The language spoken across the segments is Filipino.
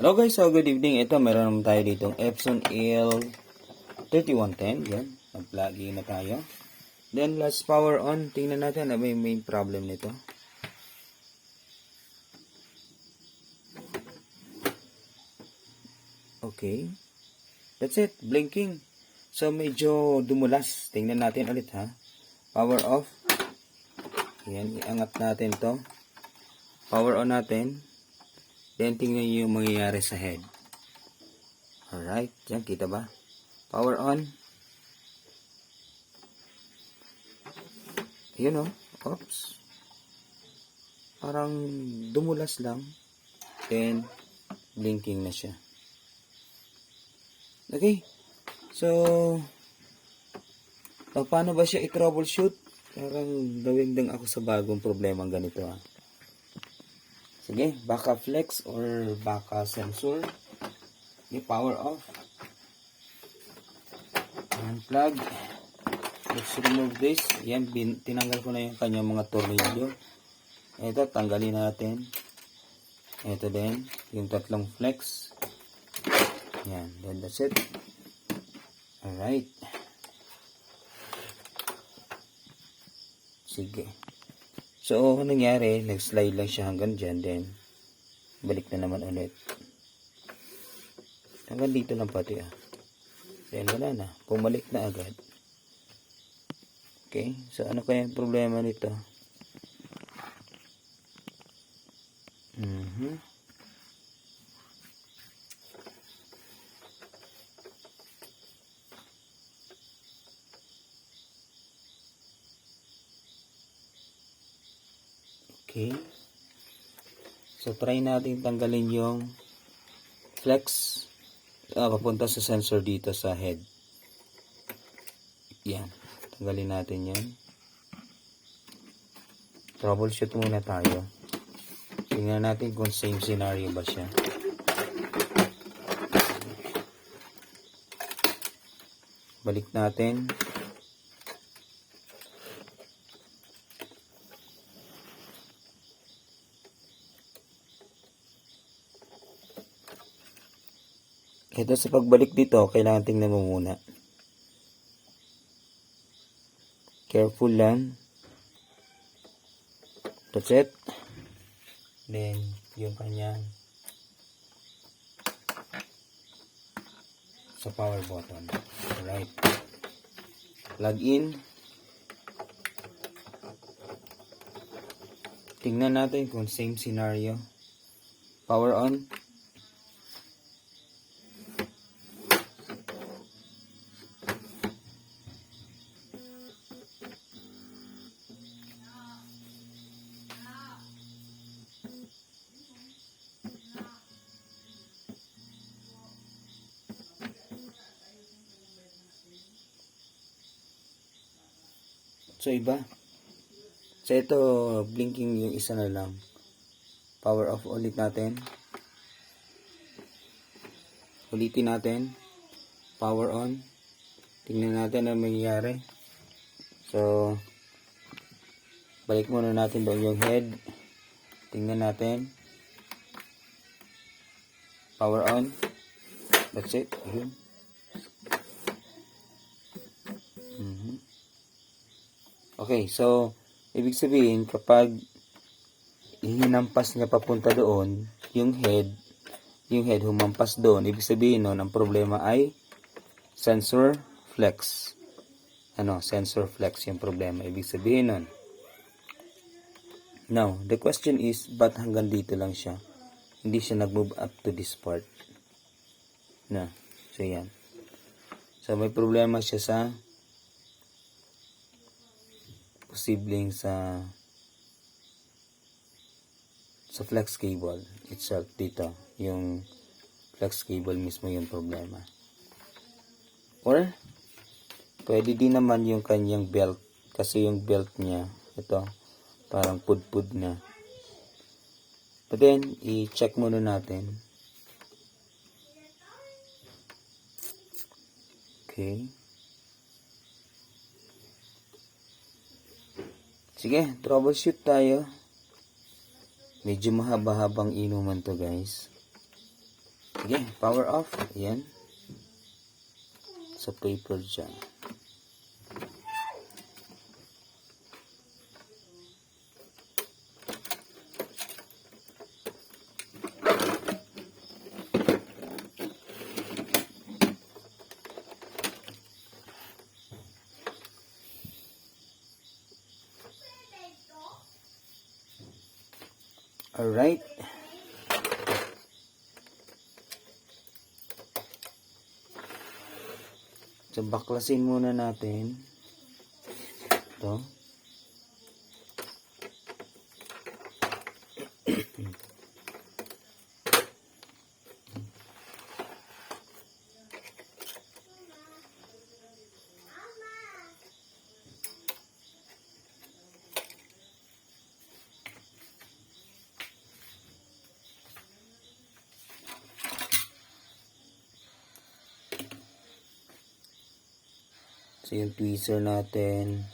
Hello guys, so good evening. Ito, meron naman tayo ditong Epson EL3110. Yan, nag-plug-in na tayo. Then, let's power on. Tingnan natin na may main problem nito. Okay. That's it, blinking. So, medyo dumulas. Tingnan natin ulit ha. Power off. Yan, iangat natin to. Power on natin. Then, tingnan nyo yung mangyayari sa head. Alright. Yan, kita ba? Power on. Yun o. Oops. Parang dumulas lang. Then, blinking na siya. Okay. So, paano ba siya i-troubleshoot? Parang gawin din ako sa bagong problema ganito ha. Sige, baka flex or baka sensor. Okay, power off. Unplug. Let's remove this. Yan, tinanggal ko na yung kanyang mga tornilyo. Ito, tanggalin natin. Ito din, yung tatlong flex. Yan, then that's it. Alright. Sige. So, nangyari, nag-slide lang siya hanggang dyan, then balik na naman ulit. Hanggang dito lang pati ah. Then wala na, pumalik na agad. Okay, so ano kaya yung problema nito? Okay. So, try natin tanggalin yung flex papunta sa sensor dito sa head. Yan. Tanggalin natin yan. Troubleshoot muna tayo. Tingnan natin kung same scenario ba siya. Balik natin. Ito sa pagbalik dito, kailangan tingnan mo muna. Careful lang. That's it. Then, yung kanyang sa power button. Alright. Plug in. Tingnan natin kung same scenario. Power on. So, iba. So, ito, blinking yung isa na lang. Power off ulit natin. Ulitin natin. Power on. Tingnan natin ang mangyayari. So, balik muna natin doon yung head. Tingnan natin. Power on. That's it. Yun. Okay, so, ibig sabihin, kapag hinampas niya papunta doon, yung head humampas doon, ibig sabihin nun, ang problema ay sensor flex. Sensor flex yung problema. Ibig sabihin nun. Now, the question is, ba't hanggang dito lang siya? Hindi siya nag-move up to this part. So, yan. So, may problema siya sa posibleng sa flex cable itself dito. Yung flex cable mismo yung problema. Or, pwede din naman yung kanyang belt. Kasi yung belt niya, ito, parang pudpud na. But then, i-check muna natin. Okay. Sige, troubleshoot tayo. Medyo mahaba-habang inuman to guys. Sige, power off. Ayan. Sa paper jam. Alright. So, baklasin muna natin ito. So, yung tweezer natin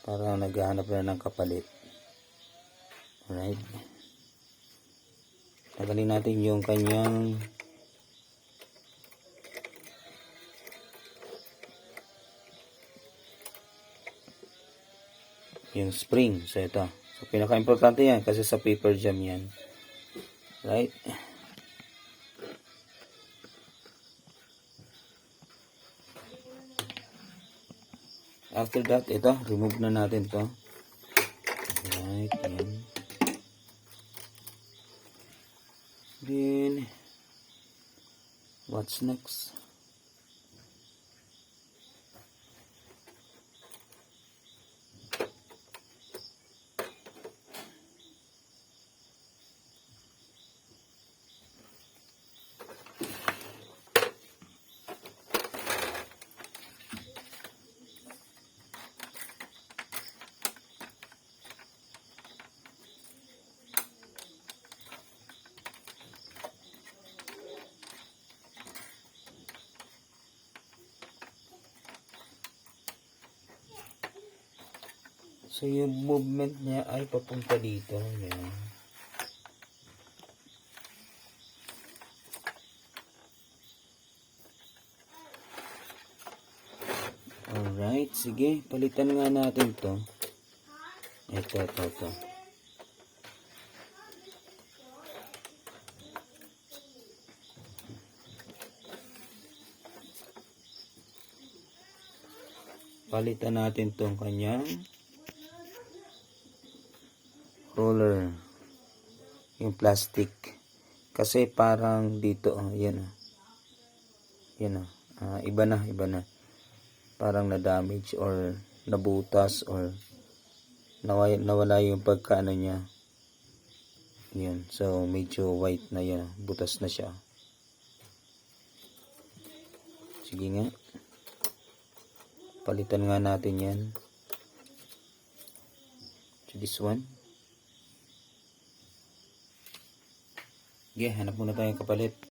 para naghahanap na ng kapalit. Alright. Tagalin natin yung kanyang yung spring. So, ito. So, pinaka-importante yan kasi sa paper jam yan. Right? After that, ito, remove na natin to. Right, yan. Then, what's next? So, yung movement niya ay papunta dito. Yan. Alright, sige. Palitan nga natin to. Ito. Palitan natin tong kanyang roller, yung plastic, kasi parang dito yan iba na parang na damage or nabutas or nawala yung pagkaano niya yan. So medyo white na yan, butas na siya. Sige nga, palitan nga natin yan. So this one. Okay, hanap muna tayong kapalit.